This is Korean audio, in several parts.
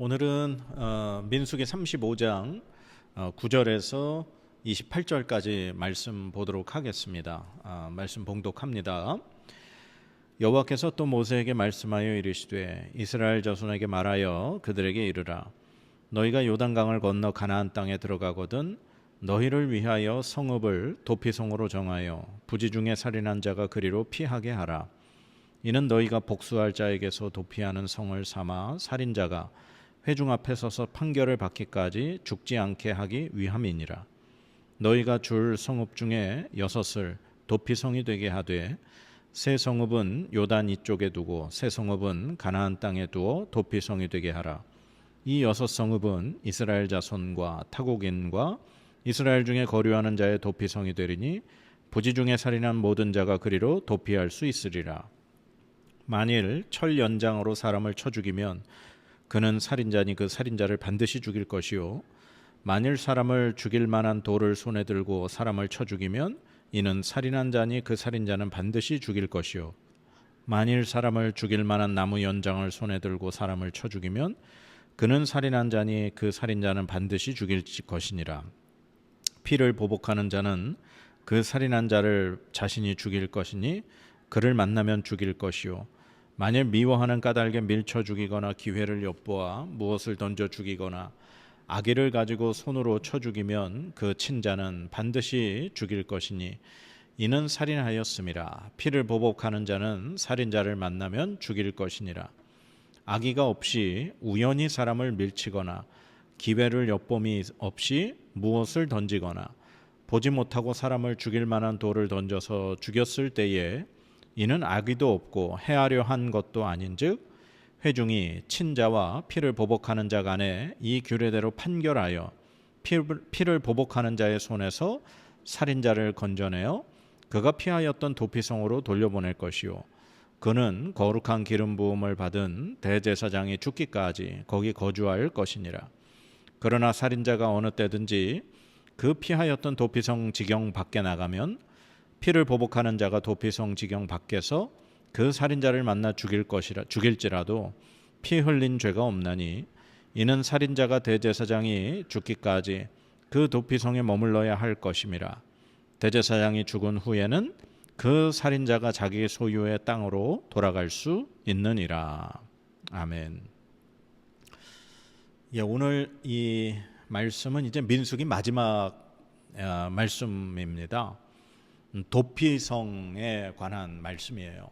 오늘은 민수기 35장 9절에서 28절까지 말씀 보도록 하겠습니다. 말씀 봉독합니다. 여호와께서 또 모세에게 말씀하여 이르시되 이스라엘 자손에게 말하여 그들에게 이르라. 너희가 요단강을 건너 가나안 땅에 들어가거든 너희를 위하여 성읍을 도피성으로 정하여 부지 중에 살인한 자가 그리로 피하게 하라. 이는 너희가 복수할 자에게서 도피하는 성을 삼아 살인자가 회중 앞에 서서 판결을 받기까지 죽지 않게 하기 위함이니라. 너희가 줄 성읍 중에 6을 도피성이 되게 하되 세 성읍은 요단 이쪽에 두고 세 성읍은 가나안 땅에 두어 도피성이 되게 하라. 이 6성읍은 이스라엘 자손과 타국인과 이스라엘 중에 거류하는 자의 도피성이 되리니 부지 중에 살인한 모든 자가 그리로 도피할 수 있으리라. 만일 철 연장으로 사람을 쳐 죽이면 그는 살인자니 그 살인자를 반드시 죽일 것이요 만일 사람을 죽일 만한 돌을 손에 들고 사람을 쳐 죽이면 이는 살인한 자니 그 살인자는 반드시 죽일 것이요 만일 사람을 죽일 만한 나무 연장을 손에 들고 사람을 쳐 죽이면 그는 살인한 자니 그 살인자는 반드시 죽일 것이니라. 피를 보복하는 자는 그 살인한 자를 자신이 죽일 것이니 그를 만나면 죽일 것이요 만일 미워하는 까닭에 밀쳐 죽이거나 기회를 엿보아 무엇을 던져 죽이거나 악의를 가지고 손으로 쳐 죽이면 그 친자는 반드시 죽일 것이니 이는 살인하였음이라. 피를 보복하는 자는 살인자를 만나면 죽일 것이니라. 악의가 없이 우연히 사람을 밀치거나 기회를 엿봄이 없이 무엇을 던지거나 보지 못하고 사람을 죽일 만한 돌을 던져서 죽였을 때에 이는 악의도 없고 해하려 한 것도 아닌즉 회중이 친자와 피를 보복하는 자 간에 이 규례대로 판결하여 피를 보복하는 자의 손에서 살인자를 건져내어 그가 피하였던 도피성으로 돌려보낼 것이요 그는 거룩한 기름 부음을 받은 대제사장이 죽기까지 거기 거주할 것이니라. 그러나 살인자가 어느 때든지 그 피하였던 도피성 지경 밖에 나가면 피를 보복하는 자가 도피성 지경 밖에서 그 살인자를 만나 죽일지라도 피 흘린 죄가 없나니 이는 살인자가 대제사장이 죽기까지 그 도피성에 머물러야 할 것임이라. 대제사장이 죽은 후에는 그 살인자가 자기 소유의 땅으로 돌아갈 수 있느니라. 아멘. 오늘 이 말씀은 이제 민수기 마지막 말씀입니다. 도피성에 관한 말씀이에요.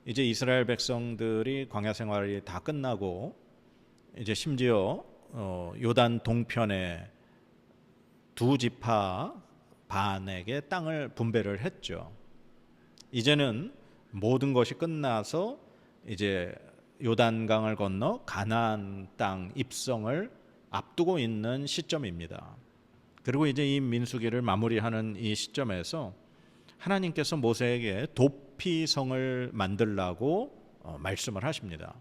이제 이스라엘 백성들이 광야 생활이 다 끝나고 이제 심지어 요단 동편에 두 지파 반에게 땅을 분배를 했죠. 이제는 모든 것이 끝나서 이제 요단강을 건너 가나안 땅 입성을 앞두고 있는 시점입니다. 그리고 이제 이 민수기를 마무리하는 이 시점에서 하나님께서 모세에게 도피성을 만들라고 말씀을 하십니다.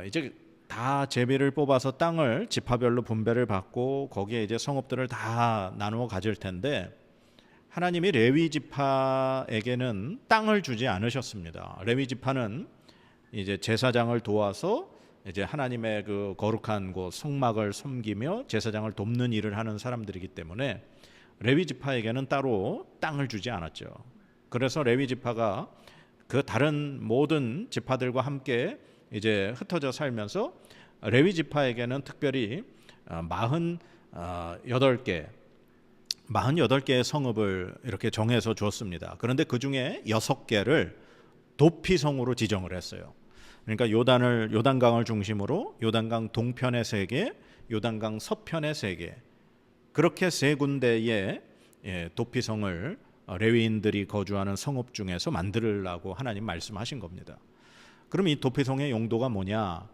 이제 다 제비를 뽑아서 땅을 지파별로 분배를 받고 거기에 이제 성읍들을 다 나누어 가질 텐데 하나님이 레위 지파에게는 땅을 주지 않으셨습니다. 레위 지파는 이제 제사장을 도와서 이제 하나님의 그 거룩한 곳 성막을 섬기며 제사장을 돕는 일을 하는 사람들이기 때문에 레위 지파에게는 따로 땅을 주지 않았죠. 그래서 레위 지파가 그 다른 모든 지파들과 함께 이제 흩어져 살면서 레위 지파에게는 특별히 48개의 성읍을 이렇게 정해서 줬습니다. 그런데 그 중에 6개를 도피성으로 지정을 했어요. 그러니까 요단강을 중심으로 요단강 동편의 3개, 요단강 서편의 3개, 그렇게 3군데의 도피성을 레위인들이 거주하는 성읍 중에서 만들라고 하나님 말씀하신 겁니다. 그럼 이 도피성의 용도가 뭐냐?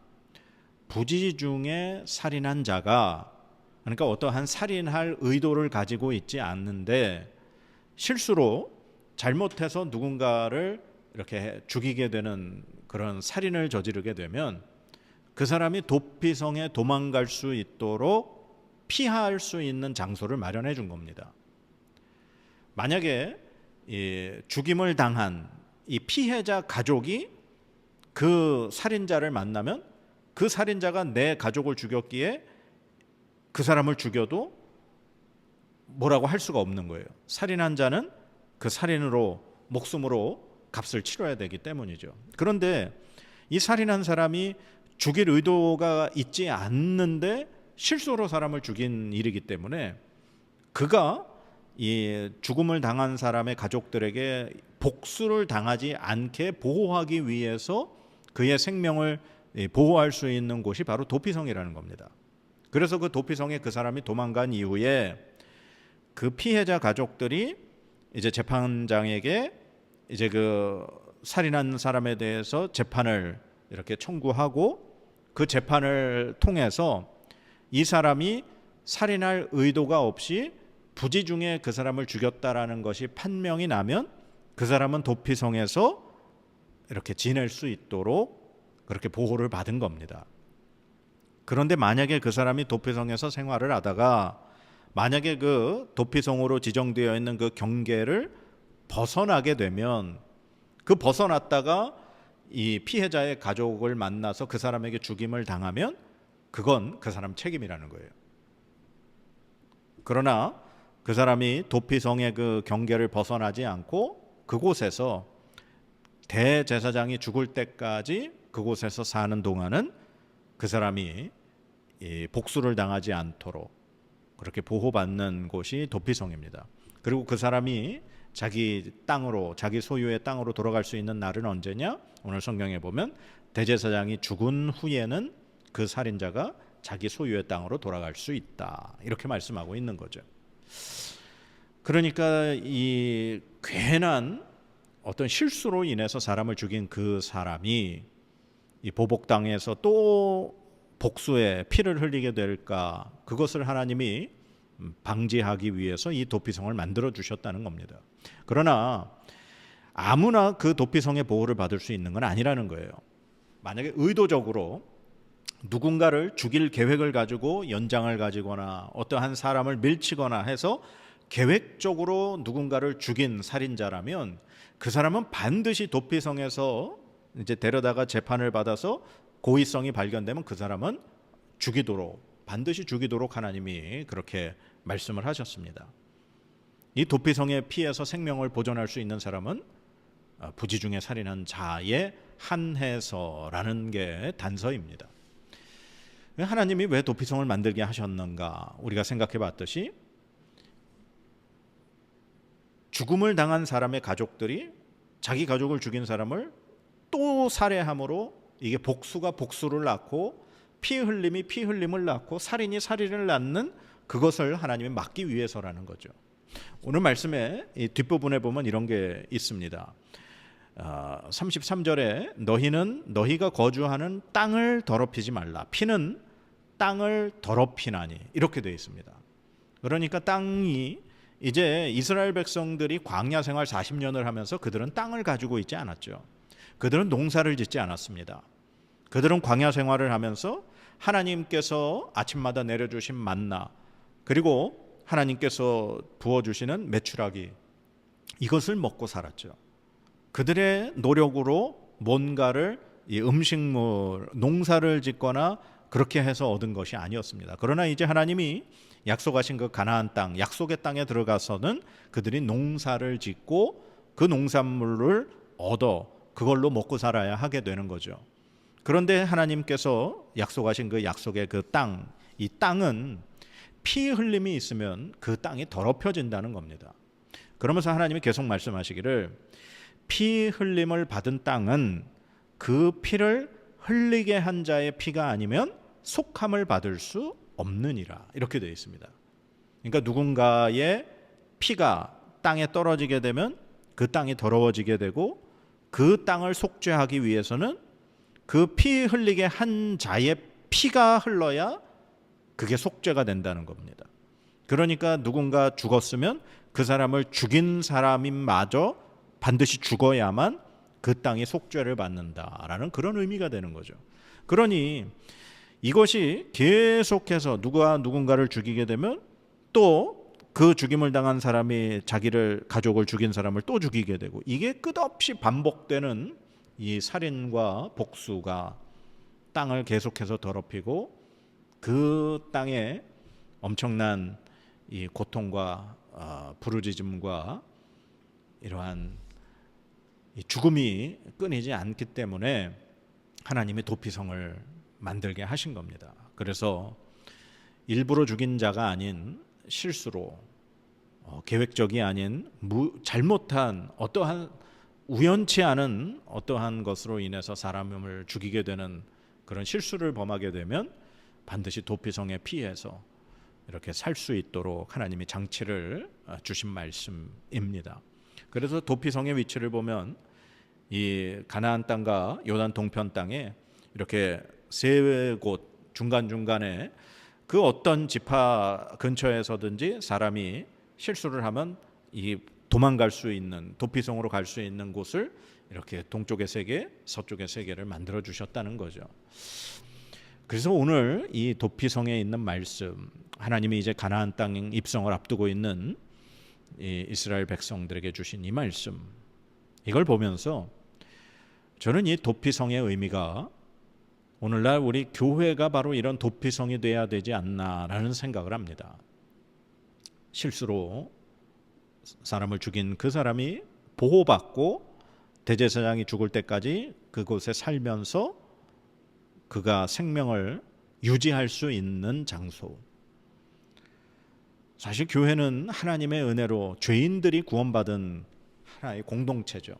부지 중에 살인한 자가, 그러니까 어떠한 살인할 의도를 가지고 있지 않는데 실수로 잘못해서 누군가를 이렇게 죽이게 되는 그런 살인을 저지르게 되면 그 사람이 도피성에 도망갈 수 있도록 피할 수 있는 장소를 마련해 준 겁니다. 만약에 죽임을 당한 이 피해자 가족이 그 살인자를 만나면 그 살인자가 내 가족을 죽였기에 그 사람을 죽여도 뭐라고 할 수가 없는 거예요. 살인한 자는 그 살인으로 목숨으로 값을 치러야 되기 때문이죠. 그런데 이 살인한 사람이 죽일 의도가 있지 않는데 실수로 사람을 죽인 일이기 때문에 그가 이 죽음을 당한 사람의 가족들에게 복수를 당하지 않게 보호하기 위해서 그의 생명을 보호할 수 있는 곳이 바로 도피성이라는 겁니다. 그래서 그 도피성에 그 사람이 도망간 이후에 그 피해자 가족들이 이제 재판장에게 이제 그 살인한 사람에 대해서 재판을 이렇게 청구하고 그 재판을 통해서 이 사람이 살인할 의도가 없이 부지 중에 그 사람을 죽였다라는 것이 판명이 나면 그 사람은 도피성에서 이렇게 지낼 수 있도록 그렇게 보호를 받은 겁니다. 그런데 만약에 그 사람이 도피성에서 생활을 하다가 만약에 그 도피성으로 지정되어 있는 그 경계를 벗어나게 되면 그 벗어났다가 이 피해자의 가족을 만나서 그 사람에게 죽임을 당하면 그건 그 사람 책임이라는 거예요. 그러나 그 사람이 도피성의 그 경계를 벗어나지 않고 그곳에서 대제사장이 죽을 때까지 그곳에서 사는 동안은 그 사람이 복수를 당하지 않도록 그렇게 보호받는 곳이 도피성입니다. 그리고 그 사람이 자기 땅으로, 자기 소유의 땅으로 돌아갈 수 있는 날은 언제냐? 오늘 성경에 보면 대제사장이 죽은 후에는 그 살인자가 자기 소유의 땅으로 돌아갈 수 있다, 이렇게 말씀하고 있는 거죠. 그러니까 이 괜한 어떤 실수로 인해서 사람을 죽인 그 사람이 이 보복 당해서 또 복수의 피를 흘리게 될까, 그것을 하나님이 방지하기 위해서 이 도피성을 만들어 주셨다는 겁니다. 그러나 아무나 그 도피성의 보호를 받을 수 있는 건 아니라는 거예요. 만약에 의도적으로 누군가를 죽일 계획을 가지고 연장을 가지거나 어떠한 사람을 밀치거나 해서 계획적으로 누군가를 죽인 살인자라면 그 사람은 반드시 도피성에서 이제 데려다가 재판을 받아서 고의성이 발견되면 그 사람은 죽이도록, 반드시 죽이도록 하나님이 그렇게 말씀을 하셨습니다. 이 도피성의 피해서 생명을 보존할 수 있는 사람은 부지 중에 살인한 자에 한해서라는 게 단서입니다. 하나님이 왜 도피성을 만들게 하셨는가? 우리가 생각해 봤듯이 죽음을 당한 사람의 가족들이 자기 가족을 죽인 사람을 또 살해함으로 이게 복수가 복수를 낳고 피 흘림이 피 흘림을 낳고 살인이 살인을 낳는 그것을 하나님이 막기 위해서라는 거죠. 오늘 말씀의 이 뒷부분에 보면 이런 게 있습니다. 33절에 너희는 너희가 거주하는 땅을 더럽히지 말라. 피는 땅을 더럽히나니, 이렇게 되어 있습니다. 그러니까 땅이 이제 이스라엘 백성들이 광야 생활 40년을 하면서 그들은 땅을 가지고 있지 않았죠. 그들은 농사를 짓지 않았습니다. 그들은 광야 생활을 하면서 하나님께서 아침마다 내려주신 만나, 그리고 하나님께서 부어주시는 메추라기, 이것을 먹고 살았죠. 그들의 노력으로 뭔가를 이 음식물, 농사를 짓거나 그렇게 해서 얻은 것이 아니었습니다. 그러나 이제 하나님이 약속하신 그 가나안 땅, 약속의 땅에 들어가서는 그들이 농사를 짓고 그 농산물을 얻어 그걸로 먹고 살아야 하게 되는 거죠. 그런데 하나님께서 약속하신 그 약속의 그 땅, 이 땅은 피 흘림이 있으면 그 땅이 더럽혀진다는 겁니다. 그러면서 하나님이 계속 말씀하시기를 피 흘림을 받은 땅은 그 피를 흘리게 한 자의 피가 아니면 속함을 받을 수 없느니라, 이렇게 되어 있습니다. 그러니까 누군가의 피가 땅에 떨어지게 되면 그 땅이 더러워지게 되고 그 땅을 속죄하기 위해서는 그 피 흘리게 한 자의 피가 흘러야 그게 속죄가 된다는 겁니다. 그러니까 누군가 죽었으면 그 사람을 죽인 사람인마저 반드시 죽어야만 그 땅이 속죄를 받는다라는 그런 의미가 되는 거죠. 그러니 이것이 계속해서 누가 누군가를 죽이게 되면 또 그 죽임을 당한 사람이 자기를, 가족을 죽인 사람을 또 죽이게 되고, 이게 끝없이 반복되는 이 살인과 복수가 땅을 계속해서 더럽히고 그 땅에 엄청난 이 고통과 부르짖음과 이러한 이 죽음이 끊이지 않기 때문에 하나님이 도피성을 만들게 하신 겁니다. 그래서 일부러 죽인 자가 아닌 실수로 계획적이 아닌 잘못한 어떠한 우연치 않은 어떠한 것으로 인해서 사람을 죽이게 되는 그런 실수를 범하게 되면 반드시 도피성에 피해서 이렇게 살 수 있도록 하나님이 장치를 주신 말씀입니다. 그래서 도피성의 위치를 보면 이 가나안 땅과 요단 동편 땅에 이렇게 세 곳 중간중간에 그 어떤 지파 근처에서든지 사람이 실수를 하면 이 도망갈 수 있는 도피성으로 갈 수 있는 곳을 이렇게 동쪽의 세계, 서쪽의 세계를 만들어 주셨다는 거죠. 그래서 오늘 이 도피성에 있는 말씀, 하나님이 이제 가나안 땅 입성을 앞두고 있는 이 이스라엘 백성들에게 주신 이 말씀, 이걸 보면서 저는 이 도피성의 의미가 오늘날 우리 교회가 바로 이런 도피성이 돼야 되지 않나라는 생각을 합니다. 실수로 사람을 죽인 그 사람이 보호받고 대제사장이 죽을 때까지 그곳에 살면서 그가 생명을 유지할 수 있는 장소. 사실 교회는 하나님의 은혜로 죄인들이 구원받은 하나의 공동체죠.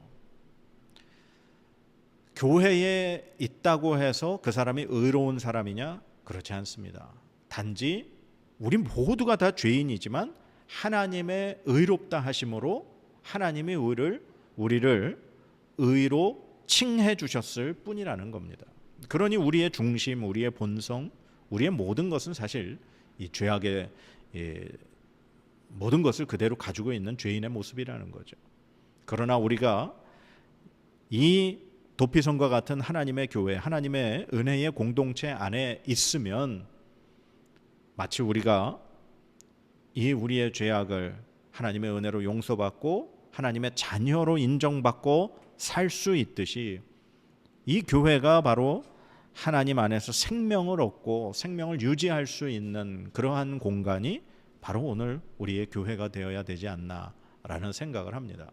교회에 있다고 해서 그 사람이 의로운 사람이냐? 그렇지 않습니다. 단지 우리 모두가 다 죄인이지만 하나님의 의롭다 하심으로 하나님이 우리를 의로 칭해 주셨을 뿐이라는 겁니다. 그러니 우리의 중심, 우리의 본성, 우리의 모든 것은 사실 이 죄악의 모든 것을 그대로 가지고 있는 죄인의 모습이라는 거죠. 그러나 우리가 이 도피성과 같은 하나님의 교회, 하나님의 은혜의 공동체 안에 있으면 마치 우리가 이 우리의 죄악을 하나님의 은혜로 용서받고 하나님의 자녀로 인정받고 살 수 있듯이 이 교회가 바로 하나님 안에서 생명을 얻고 생명을 유지할 수 있는 그러한 공간이 바로 오늘 우리의 교회가 되어야 되지 않나라는 생각을 합니다.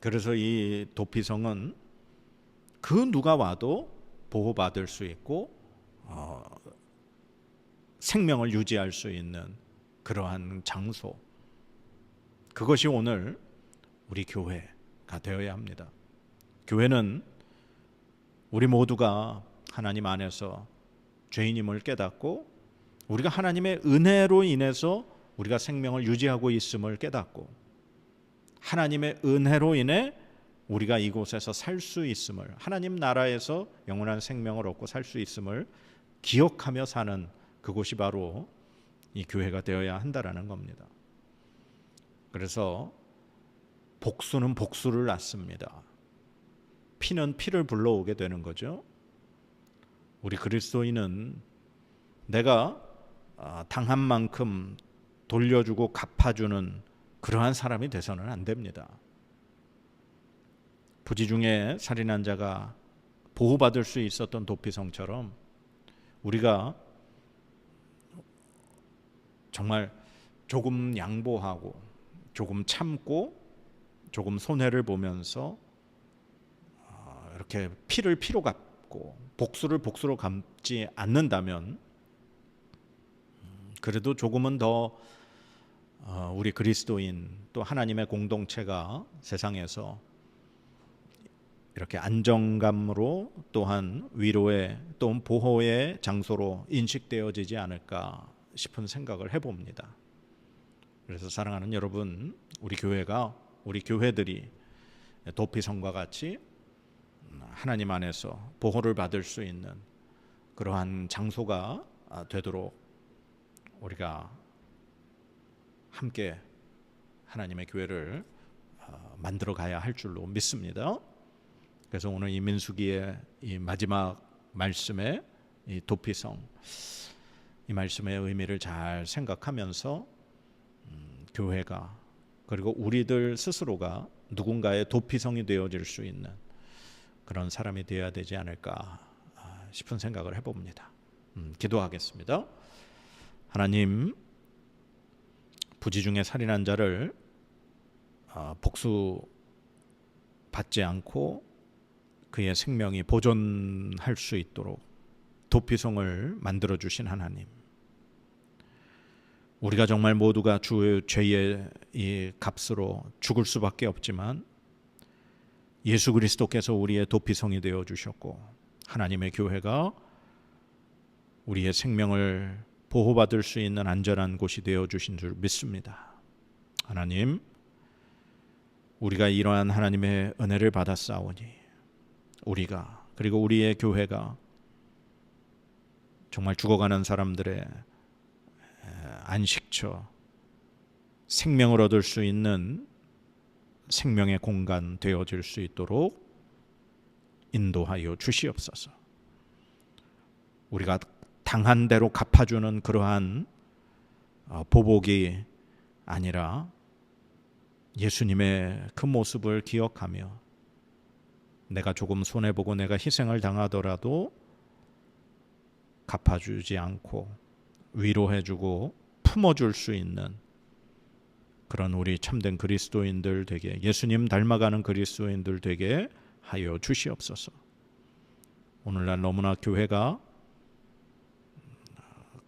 그래서 이 도피성은 그 누가 와도 보호받을 수 있고 생명을 유지할 수 있는 그러한 장소, 그것이 오늘 우리 교회가 되어야 합니다. 교회는 우리 모두가 하나님 안에서 죄인임을 깨닫고 우리가 하나님의 은혜로 인해서 우리가 생명을 유지하고 있음을 깨닫고 하나님의 은혜로 인해 우리가 이곳에서 살 수 있음을, 하나님 나라에서 영원한 생명을 얻고 살 수 있음을 기억하며 사는 그곳이 바로 이 교회가 되어야 한다라는 겁니다. 그래서 복수는 복수를 낳습니다. 피는 피를 불러오게 되는 거죠. 우리 그리스도인은 내가 당한 만큼 돌려주고 갚아주는 그러한 사람이 돼서는 안 됩니다. 부지 중에 살인한 자가 보호받을 수 있었던 도피성처럼 우리가 정말 조금 양보하고 조금 참고 조금 손해를 보면서 이렇게 피를 피로 갚고 복수를 복수로 갚지 않는다면 그래도 조금은 더 우리 그리스도인 또 하나님의 공동체가 세상에서 이렇게 안정감으로 또한 위로의 또는 보호의 장소로 인식되어지지 않을까 싶은 생각을 해봅니다. 그래서 사랑하는 여러분, 우리 교회가, 우리 교회들이 도피성과 같이 하나님 안에서 보호를 받을 수 있는 그러한 장소가 되도록 우리가 함께 하나님의 교회를 만들어 가야 할 줄로 믿습니다. 그래서 오늘 이 민수기의 이 마지막 말씀의 이 도피성, 이 말씀의 의미를 잘 생각하면서 교회가 그리고 우리들 스스로가 누군가의 도피성이 되어질 수 있는 그런 사람이 되어야 되지 않을까 싶은 생각을 해봅니다. 기도하겠습니다. 하나님, 부지 중에 살인한 자를 복수받지 않고 그의 생명이 보존할 수 있도록 도피성을 만들어 주신 하나님, 우리가 정말 모두가 주의 죄의 이 값으로 죽을 수밖에 없지만 예수 그리스도께서 우리의 도피성이 되어 주셨고 하나님의 교회가 우리의 생명을 보호받을 수 있는 안전한 곳이 되어 주신 줄 믿습니다. 하나님, 우리가 이러한 하나님의 은혜를 받았사오니 우리가 그리고 우리의 교회가 정말 죽어가는 사람들의 안식처, 생명을 얻을 수 있는 생명의 공간 되어질 수 있도록 인도하여 주시옵소서. 우리가 당한 대로 갚아주는 그러한 보복이 아니라 예수님의 그 모습을 기억하며 내가 조금 손해보고 내가 희생을 당하더라도 갚아주지 않고 위로해주고 품어줄 수 있는 그런 우리 참된 그리스도인들 되게, 예수님 닮아가는 그리스도인들 되게 하여 주시옵소서. 오늘날 너무나 교회가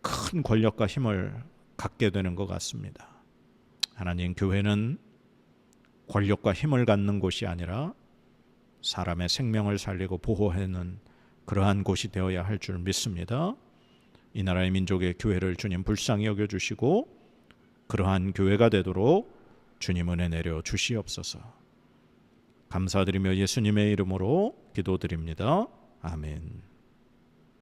큰 권력과 힘을 갖게 되는 것 같습니다. 하나님, 교회는 권력과 힘을 갖는 곳이 아니라 사람의 생명을 살리고 보호하는 그러한 곳이 되어야 할 줄 믿습니다. 이 나라의 민족의 교회를 주님 불쌍히 여겨주시고 그러한 교회가 되도록 주님 은혜 내려 주시옵소서. 감사드리며 예수님의 이름으로 기도드립니다. 아멘.